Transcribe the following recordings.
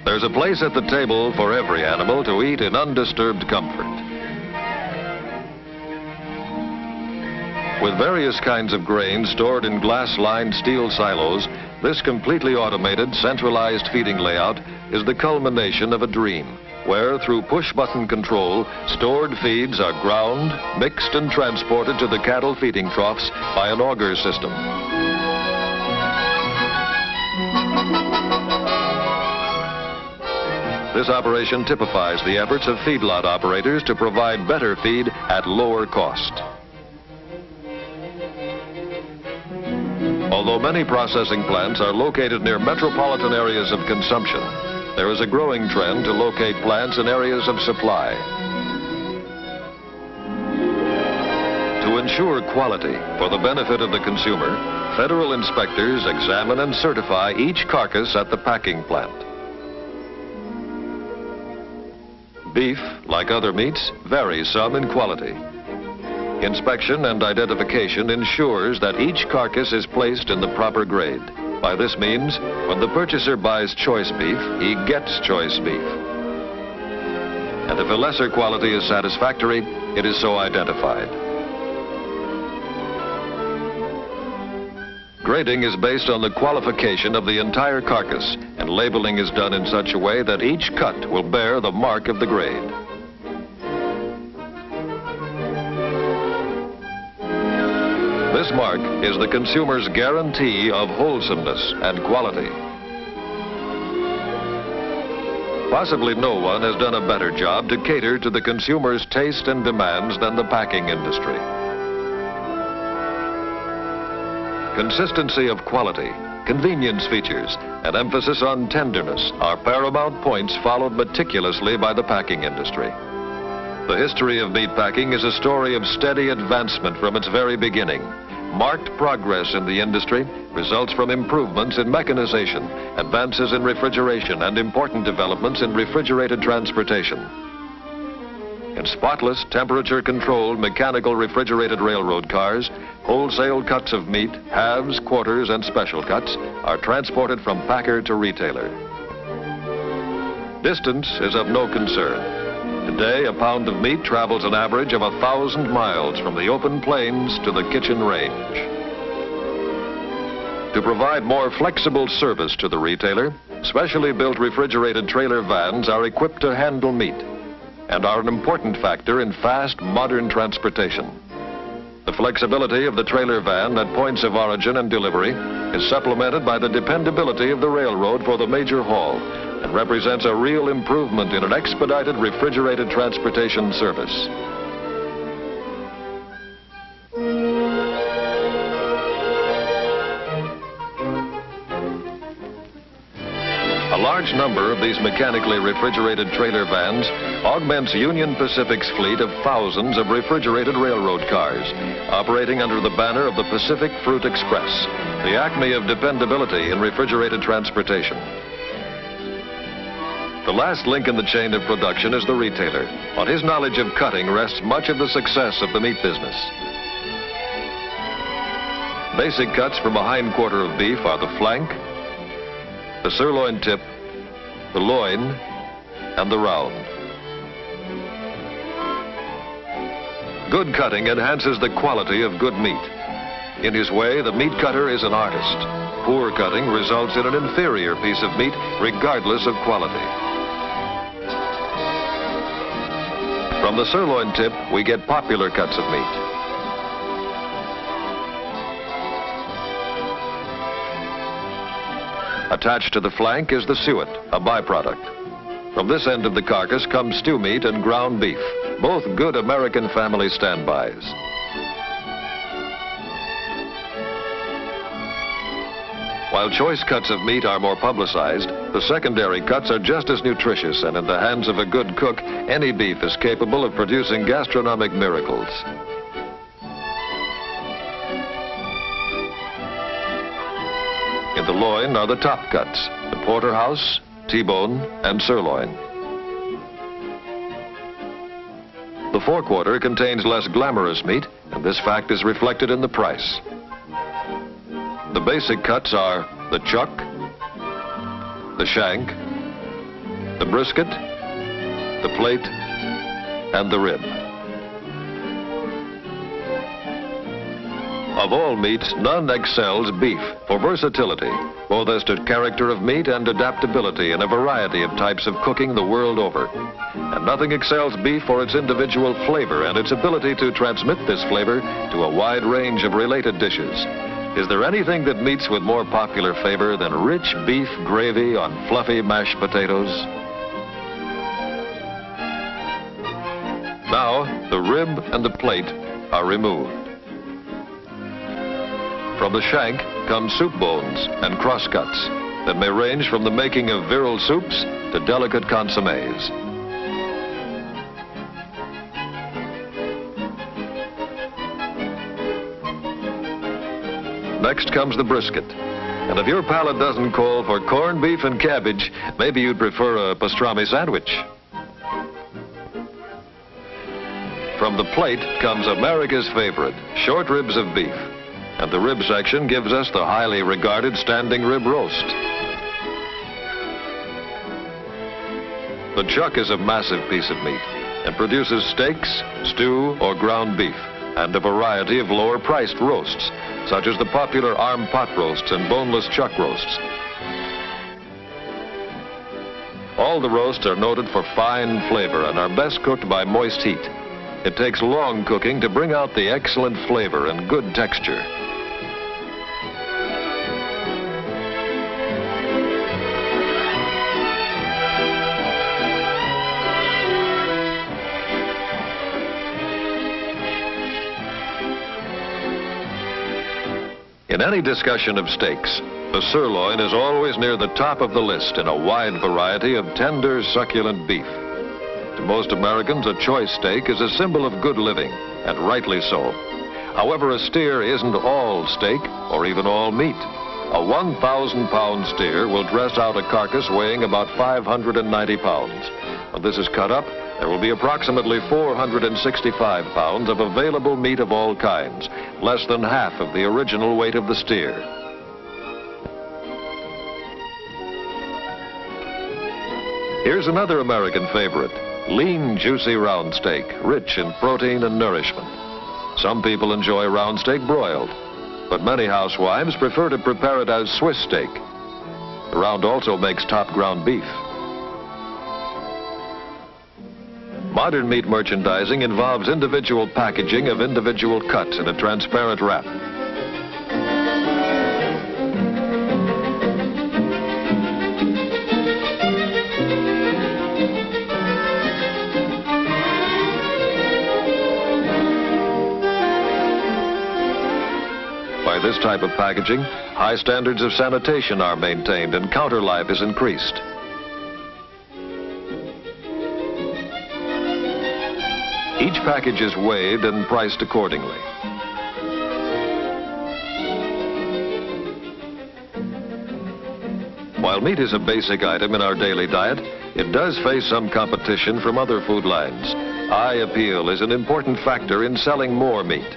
There's a place at the table for every animal to eat in undisturbed comfort. With various kinds of grain stored in glass-lined steel silos, this completely automated, centralized feeding layout is the culmination of a dream, where through push-button control, stored feeds are ground, mixed, and transported to the cattle feeding troughs by an auger system. This operation typifies the efforts of feedlot operators to provide better feed at lower cost. Although many processing plants are located near metropolitan areas of consumption, there is a growing trend to locate plants in areas of supply. To ensure quality for the benefit of the consumer, federal inspectors examine and certify each carcass at the packing plant. Beef, like other meats, varies some in quality. Inspection and identification ensures that each carcass is placed in the proper grade. By this means, when the purchaser buys choice beef, he gets choice beef. And if a lesser quality is satisfactory, it is so identified. Grading is based on the qualification of the entire carcass, and labeling is done in such a way that each cut will bear the mark of the grade. This mark is the consumer's guarantee of wholesomeness and quality. Possibly no one has done a better job to cater to the consumer's taste and demands than the packing industry. Consistency of quality, convenience features, and emphasis on tenderness are paramount points followed meticulously by the packing industry. The history of meat packing is a story of steady advancement from its very beginning. Marked progress in the industry results from improvements in mechanization, advances in refrigeration, and important developments in refrigerated transportation. In spotless, temperature-controlled, mechanical refrigerated railroad cars, wholesale cuts of meat, halves, quarters, and special cuts are transported from packer to retailer. Distance is of no concern. Today, a pound of meat travels an average of 1,000 miles from the open plains to the kitchen range. To provide more flexible service to the retailer, specially built refrigerated trailer vans are equipped to handle meat and are an important factor in fast, modern transportation. The flexibility of the trailer van at points of origin and delivery is supplemented by the dependability of the railroad for the major haul and represents a real improvement in an expedited refrigerated transportation service. A large number of these mechanically refrigerated trailer vans augments Union Pacific's fleet of thousands of refrigerated railroad cars, operating under the banner of the Pacific Fruit Express, the acme of dependability in refrigerated transportation. The last link in the chain of production is the retailer. On his knowledge of cutting rests much of the success of the meat business. Basic cuts from a hind quarter of beef are the flank, the sirloin tip, the loin, and the round. Good cutting enhances the quality of good meat. In his way, the meat cutter is an artist. Poor cutting results in an inferior piece of meat, regardless of quality. From the sirloin tip, we get popular cuts of meat. Attached to the flank is the suet, a byproduct. From this end of the carcass comes stew meat and ground beef, both good American family standbys. While choice cuts of meat are more publicized, the secondary cuts are just as nutritious, and in the hands of a good cook, any beef is capable of producing gastronomic miracles. In the loin are the top cuts, the porterhouse, T-bone, and sirloin. The forequarter contains less glamorous meat, and this fact is reflected in the price. The basic cuts are the chuck, the shank, the brisket, the plate, and the rib. Of all meats, none excels beef for versatility, both as to character of meat and adaptability in a variety of types of cooking the world over. And nothing excels beef for its individual flavor and its ability to transmit this flavor to a wide range of related dishes. Is there anything that meets with more popular favor than rich beef gravy on fluffy mashed potatoes? Now, the rib and the plate are removed. From the shank come soup bones and crosscuts that may range from the making of virile soups to delicate consommes. Next comes the brisket. And if your palate doesn't call for corned beef and cabbage, maybe you'd prefer a pastrami sandwich. From the plate comes America's favorite, short ribs of beef. And the rib section gives us the highly regarded standing rib roast. The chuck is a massive piece of meat and produces steaks, stew, or ground beef, and a variety of lower-priced roasts, such as the popular arm pot roasts and boneless chuck roasts. All the roasts are noted for fine flavor and are best cooked by moist heat. It takes long cooking to bring out the excellent flavor and good texture. In any discussion of steaks, the sirloin is always near the top of the list in a wide variety of tender, succulent beef. To most Americans, a choice steak is a symbol of good living, and rightly so. However, a steer isn't all steak or even all meat. A 1,000-pound steer will dress out a carcass weighing about 590 pounds. When this is cut up, there will be approximately 465 pounds of available meat of all kinds, less than half of the original weight of the steer. Here's another American favorite, lean, juicy round steak, rich in protein and nourishment. Some people enjoy round steak broiled, but many housewives prefer to prepare it as Swiss steak. The round also makes top ground beef. Modern meat merchandising involves individual packaging of individual cuts in a transparent wrap. By this type of packaging, high standards of sanitation are maintained and counter life is increased. Each package is weighed and priced accordingly. While meat is a basic item in our daily diet, it does face some competition from other food lines. Eye appeal is an important factor in selling more meat.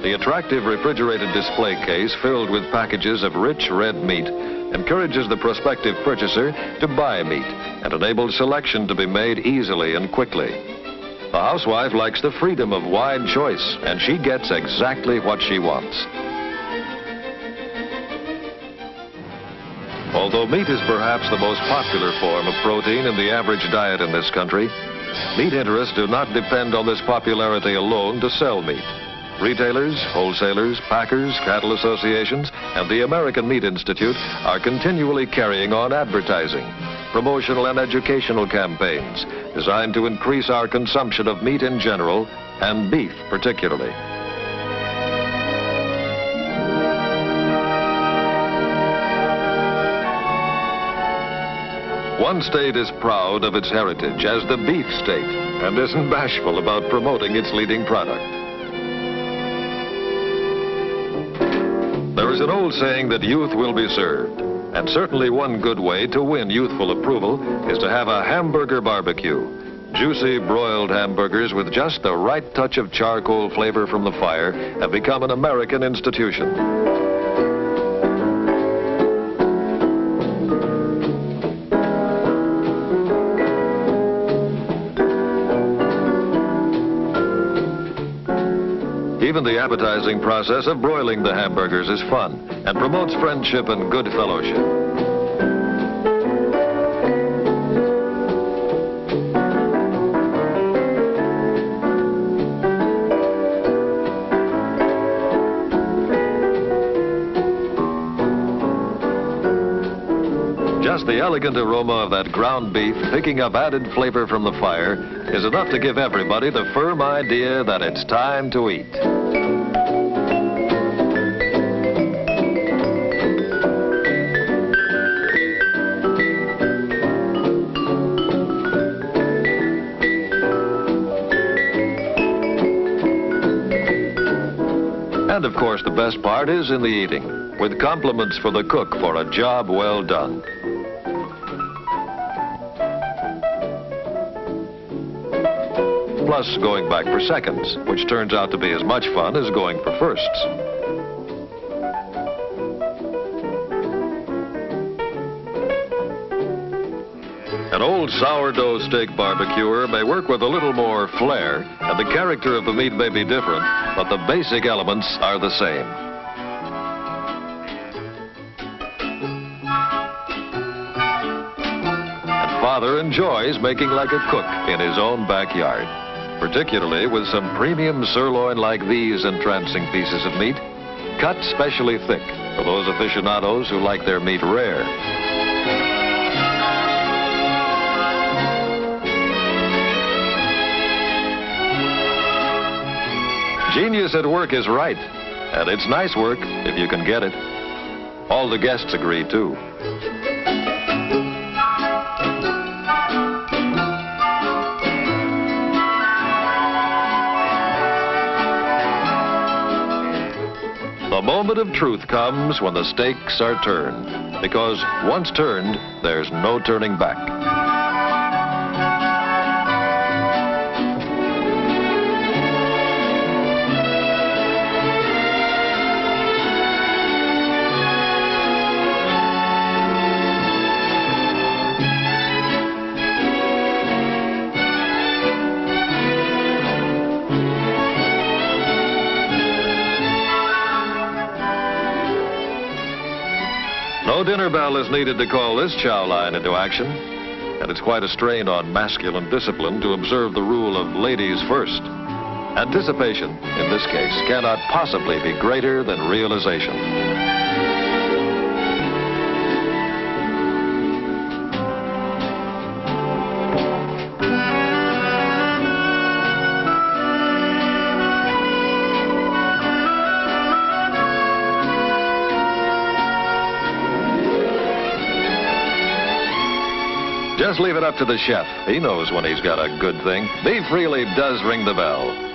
The attractive refrigerated display case filled with packages of rich red meat encourages the prospective purchaser to buy meat and enables selection to be made easily and quickly. The housewife likes the freedom of wide choice, and she gets exactly what she wants. Although meat is perhaps the most popular form of protein in the average diet in this country, meat interests do not depend on this popularity alone to sell meat. Retailers, wholesalers, packers, cattle associations, and the American Meat Institute are continually carrying on advertising, promotional and educational campaigns designed to increase our consumption of meat in general and beef particularly. One state is proud of its heritage as the beef state and isn't bashful about promoting its leading product. There is an old saying that youth will be served. And certainly one good way to win youthful approval is to have a hamburger barbecue. Juicy broiled hamburgers with just the right touch of charcoal flavor from the fire have become an American institution. Even the appetizing process of broiling the hamburgers is fun and promotes friendship and good fellowship. Just the elegant aroma of that ground beef picking up added flavor from the fire is enough to give everybody the firm idea that it's time to eat. And of course, the best part is in the eating, with compliments for the cook for a job well done. Plus going back for seconds, which turns out to be as much fun as going for firsts. An old sourdough steak barbecuer may work with a little more flair, and the character of the meat may be different, but the basic elements are the same. And Father enjoys making like a cook in his own backyard, particularly with some premium sirloin like these entrancing pieces of meat, cut specially thick for those aficionados who like their meat rare. Genius at work is right, and it's nice work if you can get it. All the guests agree, too. The moment of truth comes when the steaks are turned, because once turned, there's no turning back. No dinner bell is needed to call this chow line into action, and it's quite a strain on masculine discipline to observe the rule of ladies first. Anticipation, in this case, cannot possibly be greater than realization. Just leave it up to the chef. He knows when he's got a good thing. Beef really does ring the bell.